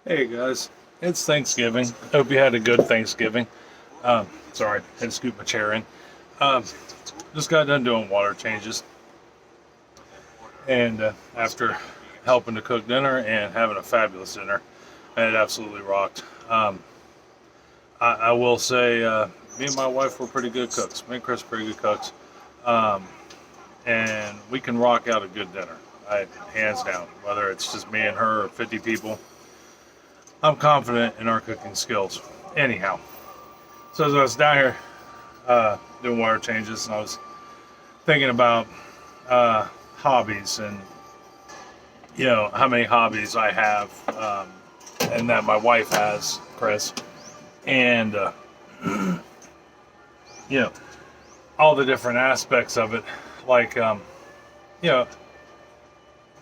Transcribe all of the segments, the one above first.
Hey guys, it's Thanksgiving. Hope you had a good Thanksgiving. Sorry, had to scoot my chair in. Um, just got done doing water changes, and after helping to cook dinner and having a fabulous dinner, and it absolutely rocked. I will say, me and my wife were pretty good cooks. Me and Chris are pretty good cooks, um, and we can rock out a good dinner. Hands down. Whether it's just me and her or 50 people, I'm confident in our cooking skills. Anyhow. So as I was down here doing water changes, and I was thinking about hobbies and how many hobbies I have, and that my wife has, Chris, and you know all the different aspects of it. Like you know,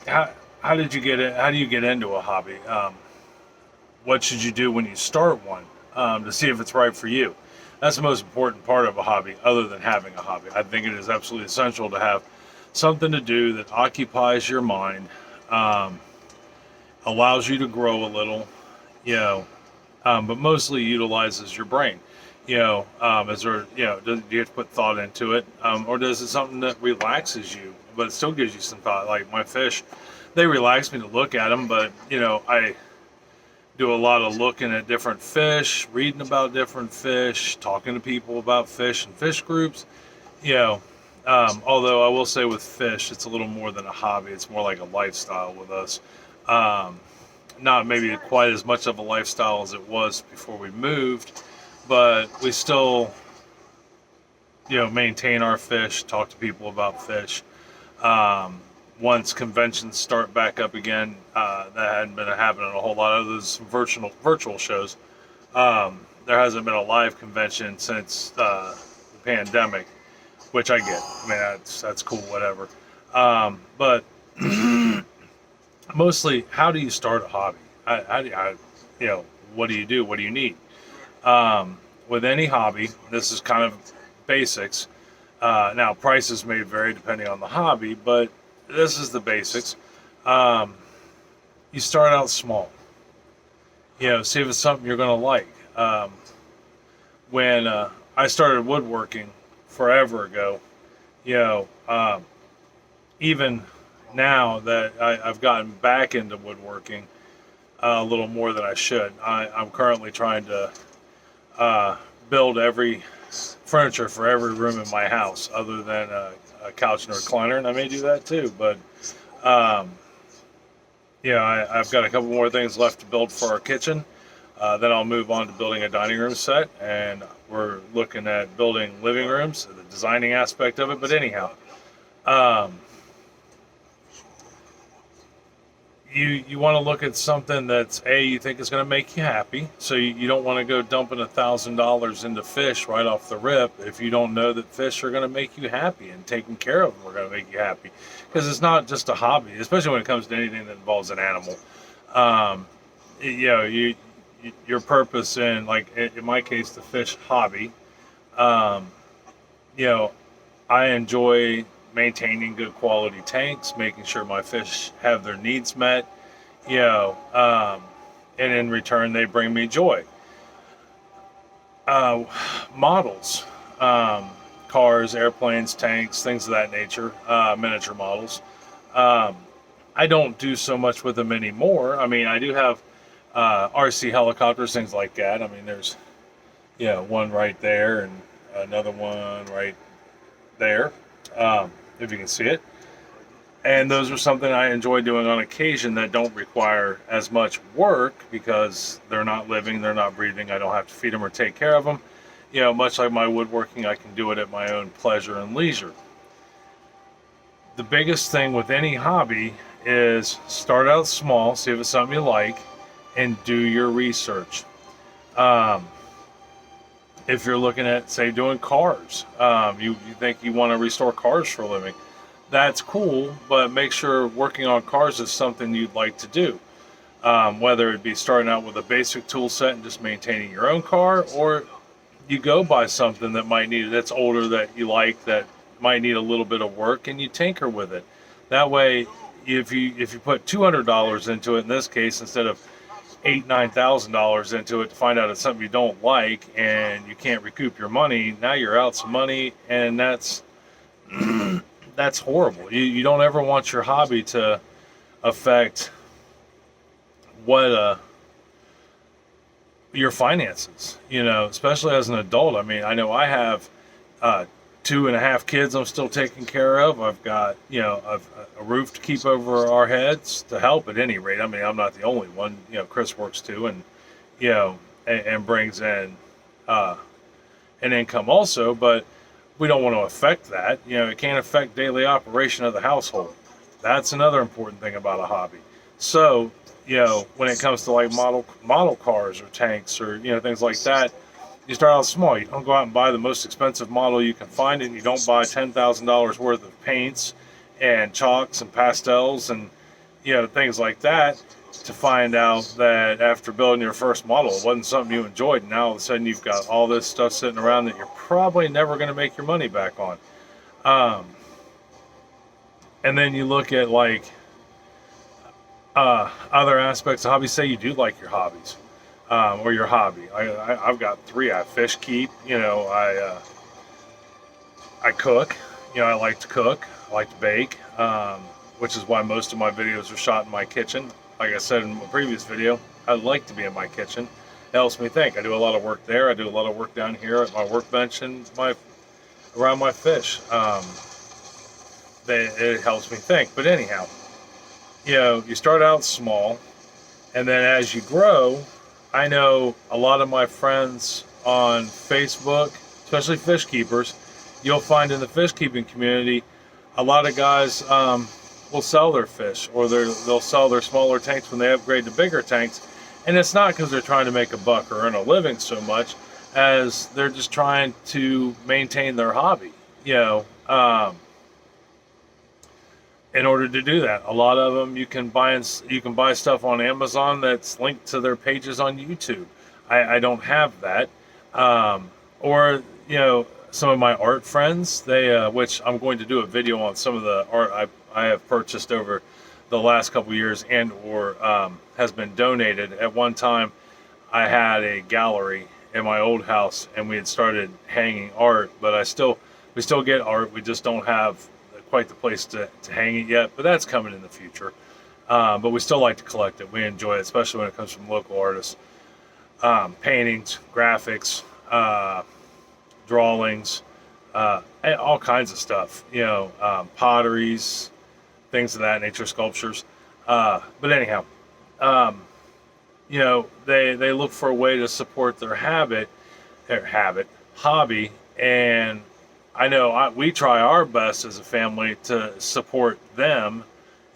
how did you get it? How do you get into a hobby? What should you do when you start one to see if it's right for you? That's the most important part of a hobby, other than having a hobby. I think it is absolutely essential to have something to do that occupies your mind, um, allows you to grow a little, you know, but mostly utilizes your brain. Is there, do you have to put thought into it, or does it something that relaxes you, but it still gives you some thought? Like my fish, they relax me to look at them, but I do a lot of looking at different fish, reading about different fish, talking to people about fish and fish groups. You know, although I will say with fish, it's a little more than a hobby. It's more like a lifestyle with us. Um, Not maybe quite as much of a lifestyle as it was before we moved, but we still, maintain our fish, talk to people about fish. Um, Once conventions start back up again, that hadn't been happening a whole lot of those virtual shows. There hasn't been a live convention since the pandemic, which I get. I mean, that's cool, whatever. But mostly, how do you start a hobby? How do what do you do? What do you need? With any hobby, this is kind of basics. Now, prices may vary depending on the hobby, but this is the basics. Um, you start out small. See if it's something you're going to like. When I started woodworking forever ago, you know, um, even now that I've gotten back into woodworking a little more than I should, I'm currently trying to build every furniture for every room in my house, other than a couch and a recliner, and I may do that too. But um, I've got a couple more things left to build for our kitchen. Then I'll move on to building a dining room set, and we're looking at building living rooms, the designing aspect of it. But anyhow, um, you want to look at something that's you think is going to make you happy. So you don't want to go dumping $1,000 into fish right off the rip if you don't know that fish are going to make you happy and taking care of them are going to make you happy, because it's not just a hobby, especially when it comes to anything that involves an animal. Um, your purpose in, like in my case, the fish hobby. Um, you know, I enjoy maintaining good quality tanks, making sure my fish have their needs met, you know, um, and in return, they bring me joy. Uh, Models, um, cars, airplanes, tanks, things of that nature, miniature models. Um, I don't do so much with them anymore. I mean, I do have RC helicopters, things like that. I mean, there's, one right there and another one right there, if you can see it. And those are something I enjoy doing on occasion that don't require as much work, because they're not living, they're not breathing. I don't have to feed them or take care of them. Much like my woodworking, I can do it at my own pleasure and leisure. The biggest thing with any hobby is start out small, see if it's something you like, and do your research. Um, if you're looking at, say, doing cars, you think you want to restore cars for a living, that's cool, but make sure working on cars is something you'd like to do. Whether it be starting out with a basic tool set and just maintaining your own car, or you go buy something that's older, that you like, that might need a little bit of work, and you tinker with it. That way, if you put $200 into it, in this case, instead of $8,000-9,000 into it to find out it's something you don't like and you can't recoup your money. Now you're out some money, and that's that's horrible. You don't ever want your hobby to affect what your finances, especially as an adult. I mean, I know I have 2.5 kids I'm still taking care of. I've got, a roof to keep over our heads to help at any rate. I mean, I'm not the only one. Chris works too, and, and brings in an income also, but we don't want to affect that. It can't affect daily operation of the household. That's another important thing about a hobby. So, when it comes to like model cars or tanks or, things like that, you start out small. You don't go out and buy the most expensive model you can find, and you don't buy $10,000 worth of paints and chalks and pastels and, things like that, to find out that after building your first model, it wasn't something you enjoyed. And now all of a sudden you've got all this stuff sitting around that you're probably never going to make your money back on. And then you look at like other aspects of hobbies. Say you do like your hobbies. Or your hobby. I've got 3. I fish keep. I cook. I like to cook. I like to bake, which is why most of my videos are shot in my kitchen. Like I said in my previous video, I like to be in my kitchen. It helps me think. I do a lot of work there. I do a lot of work down here at my workbench and around my fish. It helps me think. But anyhow, you start out small, and then as you grow, I know a lot of my friends on Facebook, especially fish keepers, you'll find in the fish keeping community, a lot of guys will sell their fish, or they'll sell their smaller tanks when they upgrade to bigger tanks. And it's not because they're trying to make a buck or earn a living so much as they're just trying to maintain their hobby. In order to do that, a lot of them you can buy stuff on Amazon that's linked to their pages on YouTube. I don't have that, or some of my art friends, they which I'm going to do a video on some of the art I have purchased over the last couple of years and or has been donated. At one time, I had a gallery in my old house, and we had started hanging art, but we still get art. We just don't have quite the place to hang it yet, but that's coming in the future. But we still like to collect it. We enjoy it, especially when it comes from local artists. Paintings, graphics, drawings, all kinds of stuff. Potteries, things of that nature, sculptures. But anyhow, they look for a way to support their hobby, and I know we try our best as a family to support them,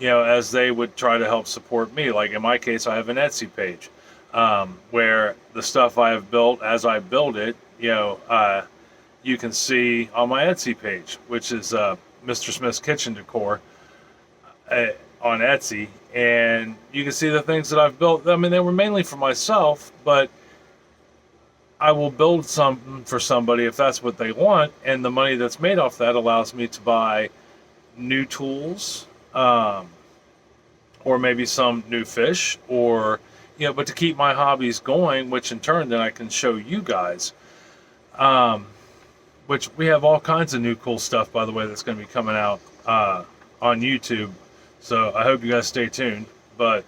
as they would try to help support me. Like in my case, I have an Etsy page where the stuff I have built, as I build it, you can see on my Etsy page, which is Mr. Smith's Kitchen Decor on Etsy. And you can see the things that I've built. I mean, they were mainly for myself, but I will build something for somebody if that's what they want, and the money that's made off that allows me to buy new tools, or maybe some new fish, or but to keep my hobbies going, which in turn then I can show you guys. Which we have all kinds of new cool stuff, by the way, that's going to be coming out on YouTube. So I hope you guys stay tuned, but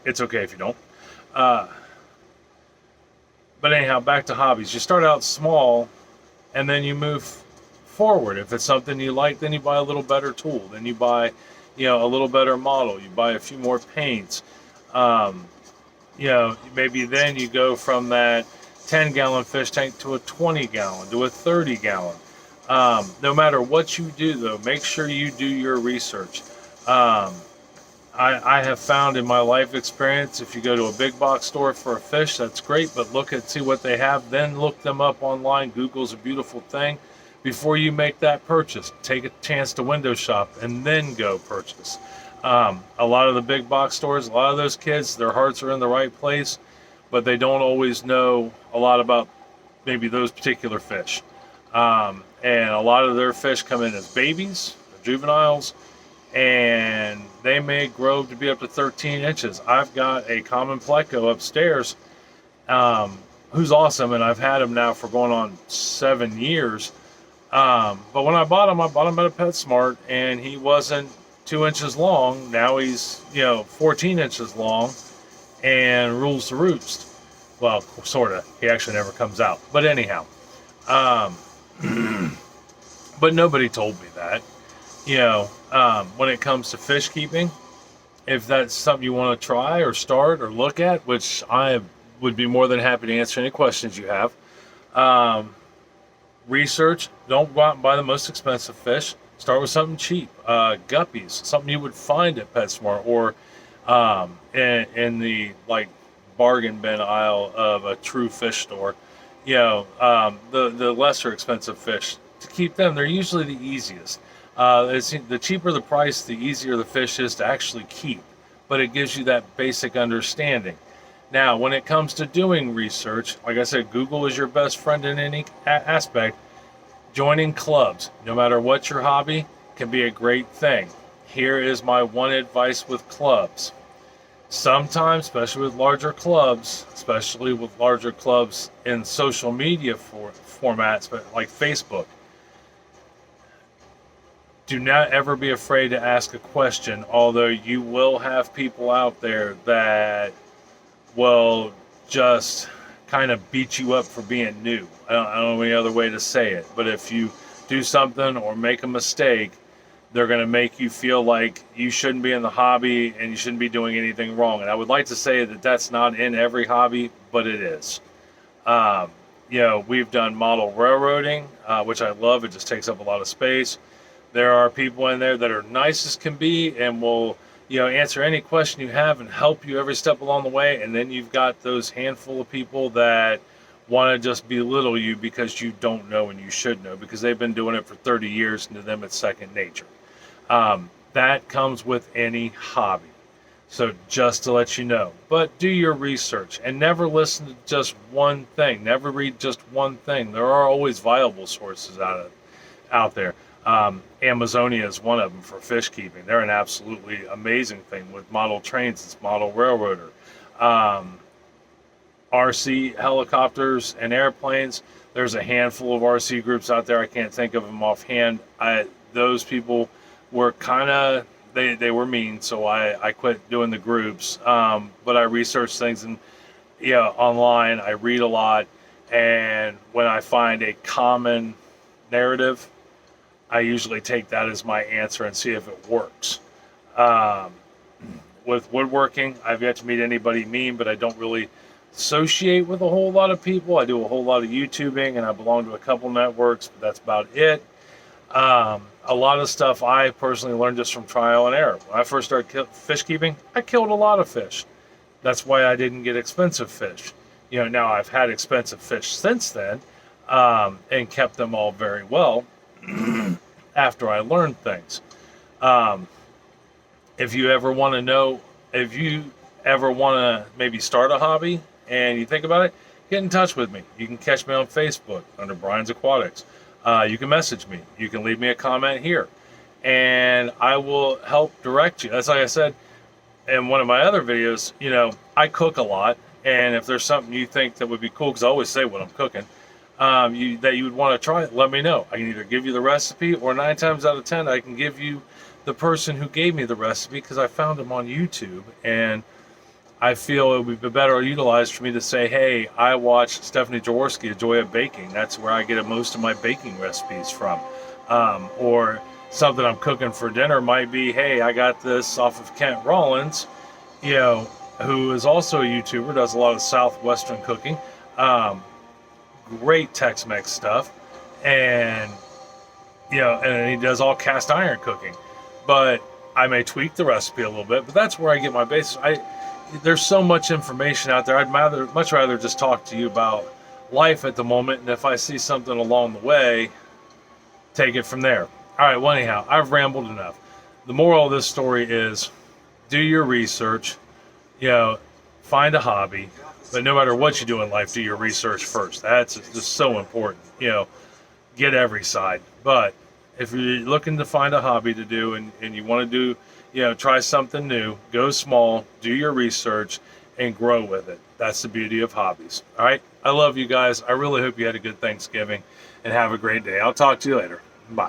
it's okay if you don't. But anyhow, back to hobbies. You start out small, and then you move forward. If it's something you like, then you buy a little better tool. Then you buy, a little better model. You buy a few more paints. Maybe then you go from that 10-gallon fish tank to a 20-gallon, to a 30-gallon. No matter what you do, though, make sure you do your research. I have found in my life experience, if you go to a big box store for a fish, that's great, but see what they have, then look them up online. Google's a beautiful thing. Before you make that purchase, take a chance to window shop and then go purchase. A lot of the big box stores, a lot of those kids, their hearts are in the right place, but they don't always know a lot about maybe those particular fish. And a lot of their fish come in as babies, juveniles, and they may grow to be up to 13 inches. I've got a common pleco upstairs, who's awesome, and I've had him now for going on 7 years. But when I bought him at a PetSmart, and he wasn't 2 inches long. Now he's 14 inches long, and rules the roost. Well, sort of. He actually never comes out. But anyhow, um, but nobody told me that. When it comes to fish keeping, if that's something you want to try or start or look at, which I would be more than happy to answer any questions you have. Research. Don't go out and buy the most expensive fish. Start with something cheap. Guppies, something you would find at PetSmart or in the bargain bin aisle of a true fish store. The lesser expensive fish. To keep them, they're usually the easiest. The cheaper the price, the easier the fish is to actually keep. But it gives you that basic understanding. Now, when it comes to doing research, like I said, Google is your best friend in any aspect. Joining clubs, no matter what your hobby, can be a great thing. Here is my one advice with clubs. Sometimes, especially with larger clubs in social media formats, but like Facebook, do not ever be afraid to ask a question, although you will have people out there that will just kind of beat you up for being new. I don't know any other way to say it, but if you do something or make a mistake, they're going to make you feel like you shouldn't be in the hobby and you shouldn't be doing anything wrong. And I would like to say that that's not in every hobby, but it is. We've done model railroading, which I love. It just takes up a lot of space. There are people in there that are nice as can be and will answer any question you have and help you every step along the way. And then you've got those handful of people that want to just belittle you because you don't know and you should know because they've been doing it for 30 years and to them it's second nature. That comes with any hobby. So just to let you know, but do your research and never listen to just one thing. Never read just one thing. There are always viable sources out there. Amazonia is one of them for fish keeping. They're an absolutely amazing thing with model trains. It's model railroader. RC helicopters and airplanes. There's a handful of RC groups out there. I can't think of them offhand. Those people were kind of, they were mean, so I quit doing the groups. But I research things and online. I read a lot, and when I find a common narrative, I usually take that as my answer and see if it works. With woodworking, I've yet to meet anybody mean, but I don't really associate with a whole lot of people. I do a whole lot of YouTubing, and I belong to a couple networks, but that's about it. A lot of stuff I personally learned just from trial and error. When I first started fish keeping, I killed a lot of fish. That's why I didn't get expensive fish. Now I've had expensive fish since then, and kept them all very well after I learned things. If you ever want to maybe start a hobby and you think about it, get in touch with me. You can catch me on Facebook under Brian's Aquatics. You can message me. You can leave me a comment here, and I will help direct you. That's like I said in one of my other videos. I cook a lot, and if there's something you think that would be cool, because I always say what I'm cooking, that you would want to try it, let me know. I can either give you the recipe, or 9 times out of 10, I can give you the person who gave me the recipe because I found them on YouTube, and I feel it would be better utilized for me to say, hey, I watched Stephanie Jaworski, A Joy of Baking. That's where I get most of my baking recipes from. Or something I'm cooking for dinner might be, hey, I got this off of Kent Rollins, who is also a YouTuber, does a lot of Southwestern cooking. Great Tex-Mex stuff. And he does all cast iron cooking. But I may tweak the recipe a little bit, but that's where I get my basis. There's so much information out there. I'd much rather just talk to you about life at the moment, and if I see something along the way, take it from there. All right, well, anyhow, I've rambled enough. The moral of this story is do your research, find a hobby, but no matter what you do in life, do your research first. That's just so important. Get every side. But if you're looking to find a hobby to do and you want to do, try something new, go small, do your research, and grow with it. That's the beauty of hobbies. All right. I love you guys. I really hope you had a good Thanksgiving and have a great day. I'll talk to you later.